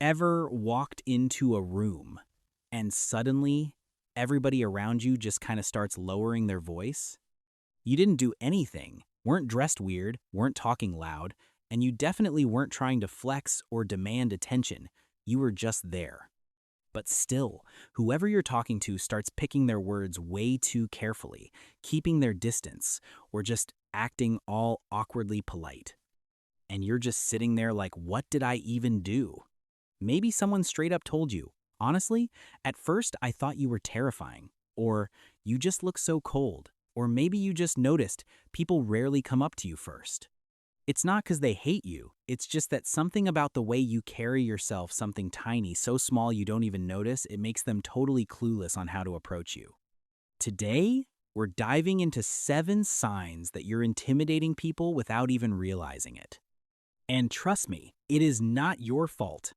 Ever walked into a room and suddenly everybody around you just kind of starts lowering their voice? You didn't do anything, weren't dressed weird, weren't talking loud, and you definitely weren't trying to flex or demand attention. You were just there. But still, whoever you're talking to starts picking their words way too carefully, keeping their distance, or just acting all awkwardly polite. And you're just sitting there like, what did I even do? Maybe someone straight up told you, honestly, at first I thought you were terrifying, or you just look so cold, or maybe you just noticed people rarely come up to you first. It's not because they hate you, it's just that something about the way you carry yourself, something tiny, so small you don't even notice, it makes them totally clueless on how to approach you. Today, we're diving into 7 signs that you're intimidating people without even realizing it. And trust me, it is not your fault.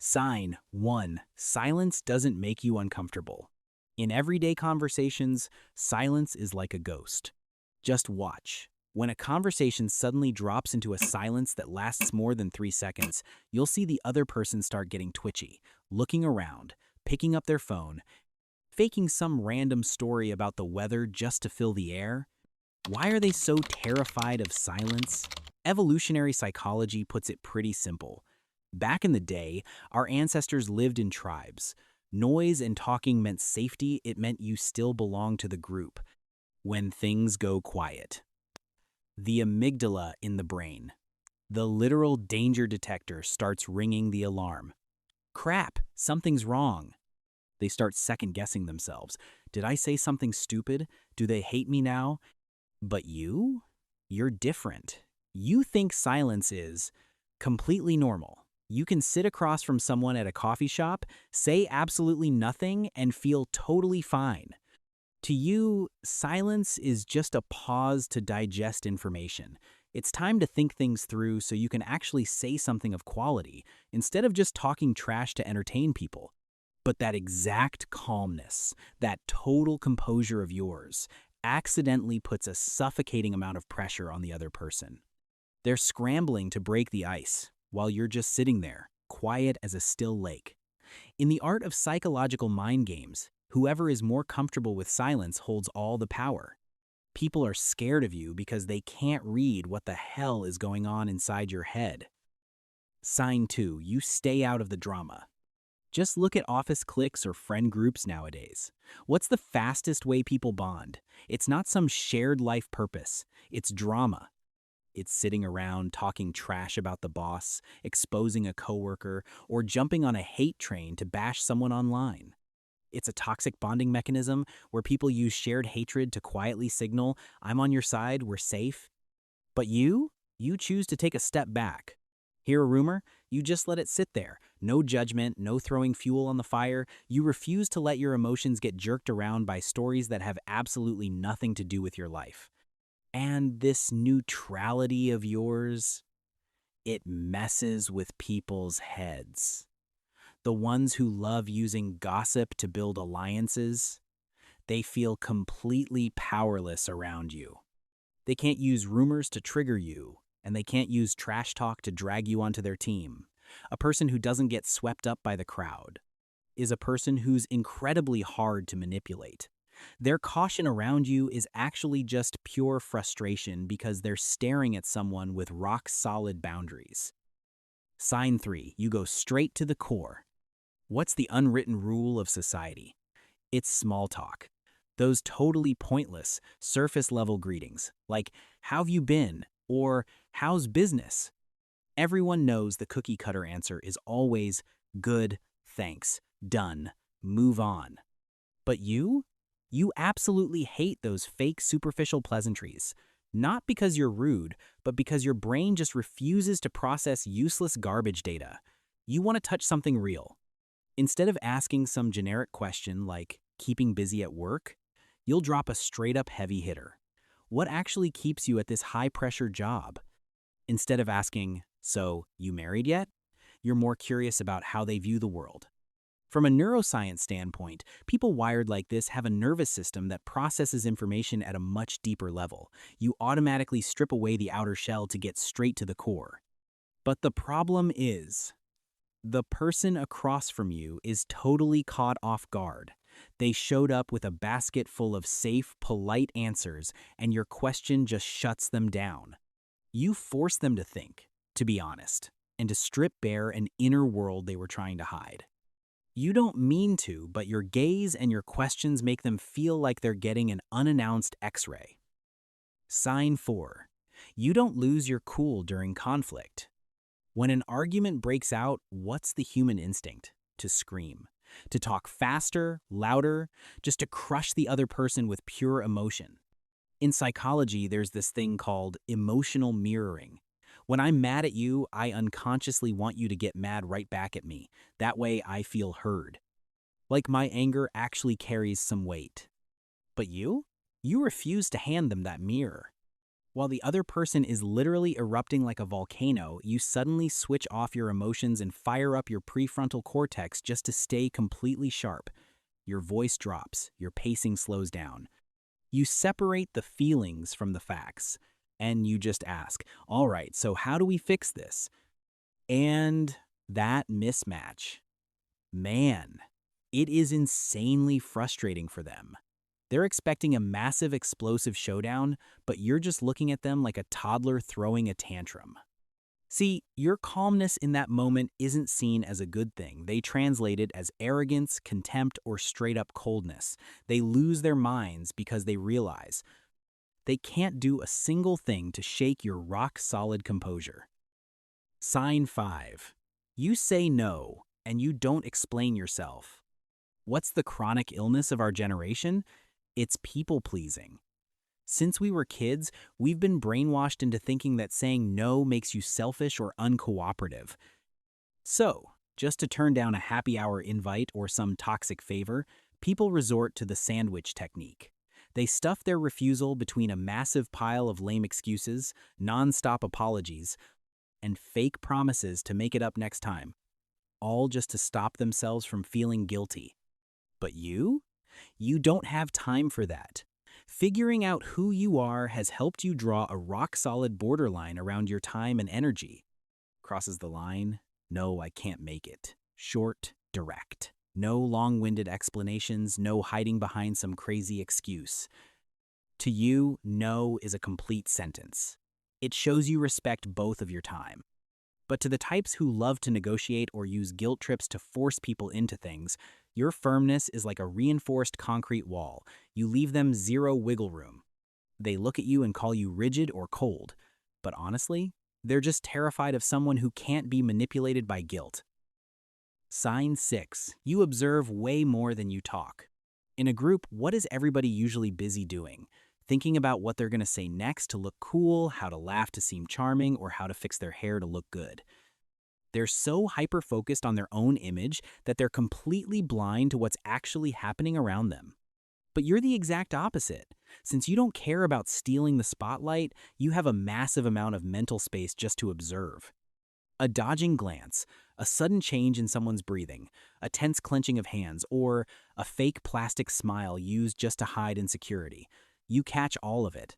Sign 1. Silence doesn't make you uncomfortable. In everyday conversations, silence is like a ghost. Just watch. When a conversation suddenly drops into a silence that lasts more than 3 seconds, you'll see the other person start getting twitchy, looking around, picking up their phone, faking some random story about the weather just to fill the air. Why are they so terrified of silence? Evolutionary psychology puts it pretty simple. Back in the day, our ancestors lived in tribes. Noise and talking meant safety, it meant you still belonged to the group. When things go quiet. The amygdala in the brain. The literal danger detector starts ringing the alarm. Crap, something's wrong. They start second-guessing themselves. Did I say something stupid? Do they hate me now? But you? You're different. You think silence is completely normal. You can sit across from someone at a coffee shop, say absolutely nothing, and feel totally fine. To you, silence is just a pause to digest information. It's time to think things through so you can actually say something of quality, instead of just talking trash to entertain people. But that exact calmness, that total composure of yours, accidentally puts a suffocating amount of pressure on the other person. They're scrambling to break the ice, while you're just sitting there, quiet as a still lake. In the art of psychological mind games, whoever is more comfortable with silence holds all the power. People are scared of you because they can't read what the hell is going on inside your head. Sign 2, you stay out of the drama. Just look at office cliques or friend groups nowadays. What's the fastest way people bond? It's not some shared life purpose, it's drama. It's sitting around talking trash about the boss, exposing a coworker, or jumping on a hate train to bash someone online. It's a toxic bonding mechanism where people use shared hatred to quietly signal, I'm on your side, we're safe. But you choose to take a step back. Hear a rumor? You just let it sit there. No judgment, no throwing fuel on the fire. You refuse to let your emotions get jerked around by stories that have absolutely nothing to do with your life. And this neutrality of yours, it messes with people's heads. The ones who love using gossip to build alliances, they feel completely powerless around you. They can't use rumors to trigger you, and they can't use trash talk to drag you onto their team. A person who doesn't get swept up by the crowd is a person who's incredibly hard to manipulate. Their caution around you is actually just pure frustration because they're staring at someone with rock-solid boundaries. Sign 3, you go straight to the core. What's the unwritten rule of society? It's small talk. Those totally pointless, surface-level greetings, like, how have you been? Or, how's business? Everyone knows the cookie-cutter answer is always, good, thanks, done, move on. But you? You absolutely hate those fake superficial pleasantries. Not because you're rude, but because your brain just refuses to process useless garbage data. You want to touch something real. Instead of asking some generic question like, keeping busy at work, you'll drop a straight-up heavy hitter. What actually keeps you at this high-pressure job? Instead of asking, so, you married yet? You're more curious about how they view the world. From a neuroscience standpoint, people wired like this have a nervous system that processes information at a much deeper level. You automatically strip away the outer shell to get straight to the core. But the problem is, The person across from you is totally caught off guard. They showed up with a basket full of safe, polite answers, and your question just shuts them down. You force them to think, to be honest, and to strip bare an inner world they were trying to hide. You don't mean to, but your gaze and your questions make them feel like they're getting an unannounced X-ray. Sign 4. You don't lose your cool during conflict. When an argument breaks out, what's the human instinct? To scream. To talk faster, louder, just to crush the other person with pure emotion. In psychology, there's this thing called emotional mirroring. When I'm mad at you, I unconsciously want you to get mad right back at me. That way I feel heard. Like my anger actually carries some weight. But you? You refuse to hand them that mirror. While the other person is literally erupting like a volcano, you suddenly switch off your emotions and fire up your prefrontal cortex just to stay completely sharp. Your voice drops, your pacing slows down. You separate the feelings from the facts, and you just ask, all right, so how do we fix this? And that mismatch. Man, it is insanely frustrating for them. They're expecting a massive explosive showdown, but you're just looking at them like a toddler throwing a tantrum. See, your calmness in that moment isn't seen as a good thing. They translate it as arrogance, contempt, or straight-up coldness. They lose their minds because they realize they can't do a single thing to shake your rock-solid composure. Sign 5. You say no, and you don't explain yourself. What's the chronic illness of our generation? It's people-pleasing. Since we were kids, we've been brainwashed into thinking that saying no makes you selfish or uncooperative. So, just to turn down a happy hour invite or some toxic favor, people resort to the sandwich technique. They stuff their refusal between a massive pile of lame excuses, non-stop apologies, and fake promises to make it up next time, all just to stop themselves from feeling guilty. But you? You don't have time for that. Figuring out who you are has helped you draw a rock-solid borderline around your time and energy. Crosses the line? No, I can't make it. Short, direct. No long-winded explanations, no hiding behind some crazy excuse. To you, no is a complete sentence. It shows you respect both of your time. But to the types who love to negotiate or use guilt trips to force people into things, your firmness is like a reinforced concrete wall. You leave them zero wiggle room. They look at you and call you rigid or cold. But honestly, they're just terrified of someone who can't be manipulated by guilt. Sign 6. You observe way more than you talk. In a group, what is everybody usually busy doing? Thinking about what they're going to say next to look cool, how to laugh to seem charming, or how to fix their hair to look good. They're so hyper-focused on their own image that they're completely blind to what's actually happening around them. But you're the exact opposite. Since you don't care about stealing the spotlight, you have a massive amount of mental space just to observe. A dodging glance, a sudden change in someone's breathing, a tense clenching of hands, or a fake plastic smile used just to hide insecurity. You catch all of it.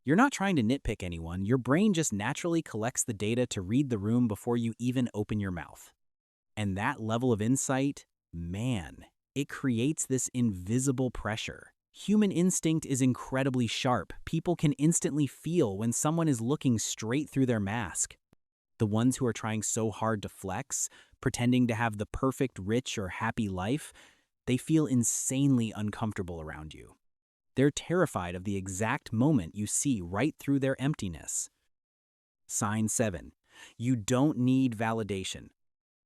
You're not trying to nitpick anyone. Your brain just naturally collects the data to read the room before you even open your mouth. And that level of insight, man, it creates this invisible pressure. Human instinct is incredibly sharp. People can instantly feel when someone is looking straight through their mask. The ones who are trying so hard to flex, pretending to have the perfect rich or happy life, they feel insanely uncomfortable around you. They're terrified of the exact moment you see right through their emptiness. Sign 7. You don't need validation.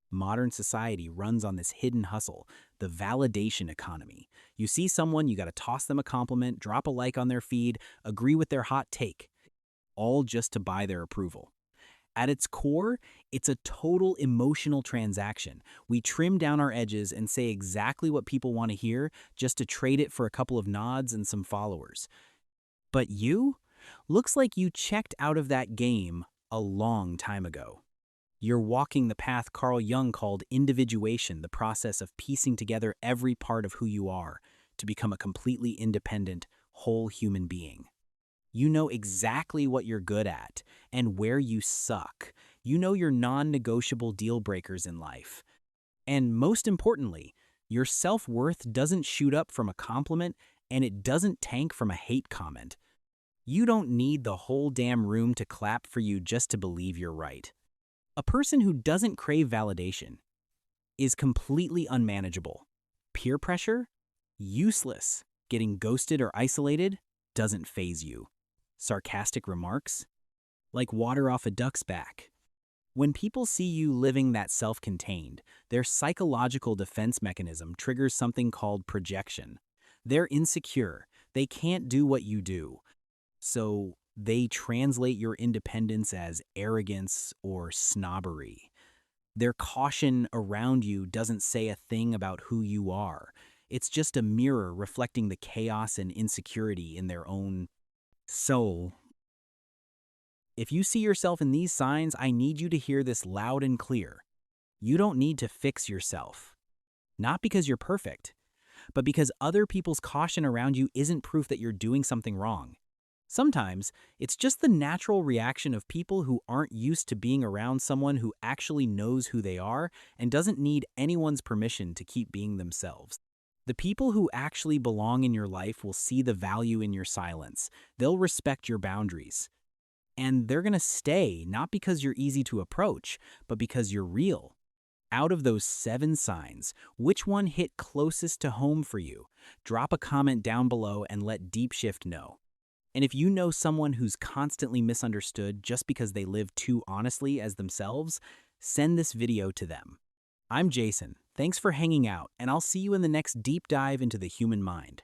Modern society runs on this hidden hustle, the validation economy. You see someone, you gotta toss them a compliment, drop a like on their feed, agree with their hot take, all just to buy their approval. At its core, it's a total emotional transaction. We trim down our edges and say exactly what people want to hear just to trade it for a couple of nods and some followers. But you? Looks like you checked out of that game a long time ago. You're walking the path Carl Jung called individuation, the process of piecing together every part of who you are to become a completely independent, whole human being. You know exactly what you're good at and where you suck. You know your non-negotiable deal breakers in life. And most importantly, your self-worth doesn't shoot up from a compliment and it doesn't tank from a hate comment. You don't need the whole damn room to clap for you just to believe you're right. A person who doesn't crave validation is completely unmanageable. Peer pressure? Useless. Getting ghosted or isolated? Doesn't faze you. Sarcastic remarks? Like water off a duck's back. When people see you living that self-contained, their psychological defense mechanism triggers something called projection. They're insecure. They can't do what you do. So they translate your independence as arrogance or snobbery. Their caution around you doesn't say a thing about who you are. It's just a mirror reflecting the chaos and insecurity in their own soul. If you see yourself in these signs, I need you to hear this loud and clear. You don't need to fix yourself. Not because you're perfect, but because other people's caution around you isn't proof that you're doing something wrong. Sometimes, it's just the natural reaction of people who aren't used to being around someone who actually knows who they are and doesn't need anyone's permission to keep being themselves. The people who actually belong in your life will see the value in your silence. They'll respect your boundaries. And they're gonna stay, not because you're easy to approach, but because you're real. Out of those 7 signs, which one hit closest to home for you? Drop a comment down below and let DeepShift know. And if you know someone who's constantly misunderstood just because they live too honestly as themselves, send this video to them. I'm Jason. Thanks for hanging out, and I'll see you in the next deep dive into the human mind.